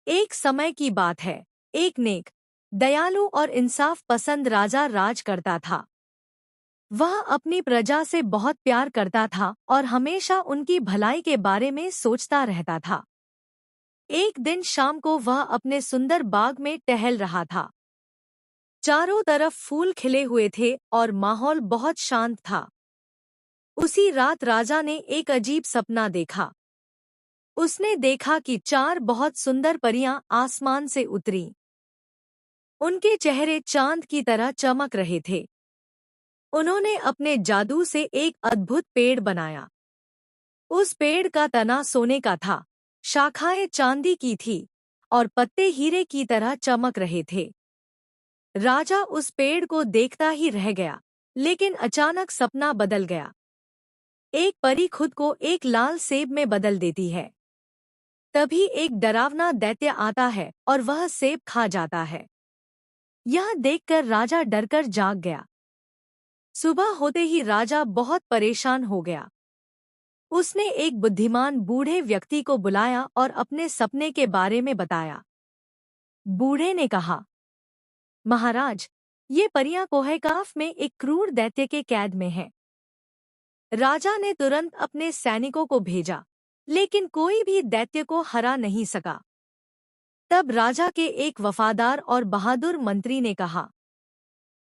एक समय की बात है। एक नेक, दयालु और इंसाफ पसंद राजा राज करता था। वह अपनी प्रजा से बहुत प्यार करता था और हमेशा उनकी भलाई के बारे में सोचता रहता था। एक दिन शाम को वह अपने सुंदर बाग में टहल रहा था। चारों तरफ फूल खिले हुए थे और माहौल बहुत शांत था। उसी रात राजा ने एक अजीब सपना देखा। उसने देखा कि चार बहुत सुंदर परियां आसमान से उतरीं। उनके चेहरे चांद की तरह चमक रहे थे। उन्होंने अपने जादू से एक अद्भुत पेड़ बनाया। उस पेड़ का तना सोने का था, शाखाएं चांदी की थी और पत्ते हीरे की तरह चमक रहे थे। राजा उस पेड़ को देखता ही रह गया, लेकिन अचानक सपना बदल गया। एक परी खुद को एक लाल सेब में बदल देती है। तभी एक डरावना दैत्य आता है और वह सेब खा जाता है। यह देखकर राजा डरकर जाग गया। सुबह होते ही राजा बहुत परेशान हो गया। उसने एक बुद्धिमान बूढ़े व्यक्ति को बुलाया और अपने सपने के बारे में बताया। बूढ़े ने कहा, महाराज, ये परियां कोहकाफ में एक क्रूर दैत्य के कैद में हैं। राजा ने तुरंत अपने सैनिकों को भेजा, लेकिन कोई भी दैत्य को हरा नहीं सका। तब राजा के एक वफादार और बहादुर मंत्री ने कहा,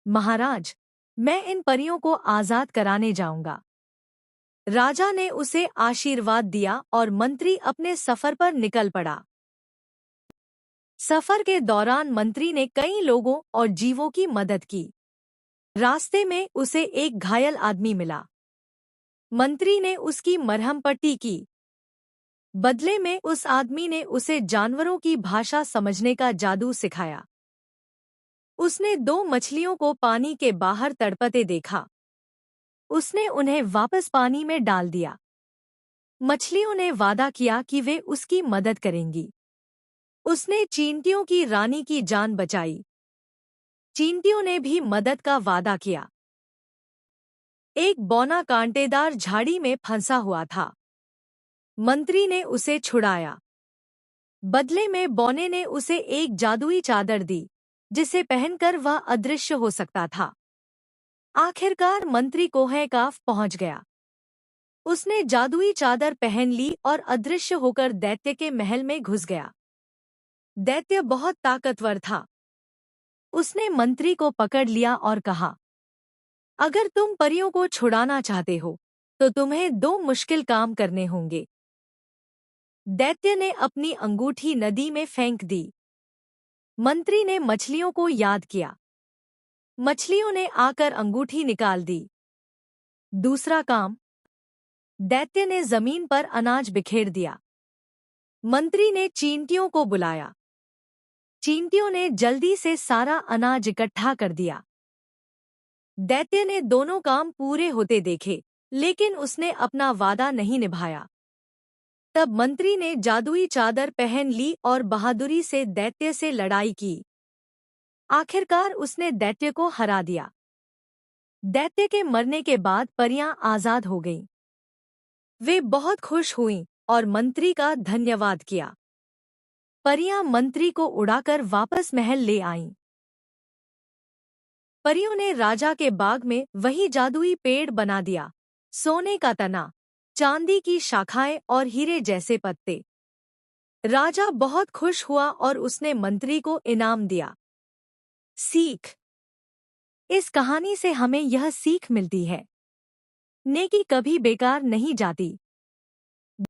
महाराज, मैं इन परियों को आजाद कराने जाऊंगा। राजा ने उसे आशीर्वाद दिया और मंत्री अपने सफर पर निकल पड़ा। सफर के दौरान मंत्री ने कई लोगों और जीवों की मदद की। रास्ते में उसे एक घायल आदमी मिला। मंत्री ने उसकी मरहम पट्टी की। बदले में उस आदमी ने उसे जानवरों की भाषा समझने का जादू सिखाया। उसने दो मछलियों को पानी के बाहर तड़पते देखा। उसने उन्हें वापस पानी में डाल दिया। मछलियों ने वादा किया कि वे उसकी मदद करेंगी। उसने चींटियों की रानी की जान बचाई। चींटियों ने भी मदद का वादा किया। एक बौना कांटेदार झाड़ी में फंसा हुआ था। मंत्री ने उसे छुड़ाया। बदले में बौने ने उसे एक जादुई चादर दी, जिसे पहनकर वह अदृश्य हो सकता था। आखिरकार मंत्री कोहकाफ पहुंच गया। उसने जादुई चादर पहन ली और अदृश्य होकर दैत्य के महल में घुस गया। दैत्य बहुत ताकतवर था। उसने मंत्री को पकड़ लिया और कहा, अगर तुम परियों को छुड़ाना चाहते हो, तो तुम्हें दो मुश्किल काम करने होंगे। दैत्य ने अपनी अंगूठी नदी में फेंक दी। मंत्री ने मछलियों को याद किया। मछलियों ने आकर अंगूठी निकाल दी। दूसरा काम, दैत्य ने जमीन पर अनाज बिखेर दिया। मंत्री ने चींटियों को बुलाया। चींटियों ने जल्दी से सारा अनाज इकट्ठा कर दिया। दैत्य ने दोनों काम पूरे होते देखे, लेकिन उसने अपना वादा नहीं निभाया। तब मंत्री ने जादुई चादर पहन ली और बहादुरी से दैत्य से लड़ाई की। आखिरकार उसने दैत्य को हरा दिया। दैत्य के मरने के बाद परियां आजाद हो गईं। वे बहुत खुश हुईं और मंत्री का धन्यवाद किया। परियां मंत्री को उड़ाकर वापस महल ले आईं। परियों ने राजा के बाग में वही जादुई पेड़ बना दिया, सोने का तना, चांदी की शाखाएं और हीरे जैसे पत्ते। राजा बहुत खुश हुआ और उसने मंत्री को इनाम दिया। सीख। इस कहानी से हमें यह सीख मिलती है, नेकी कभी बेकार नहीं जाती।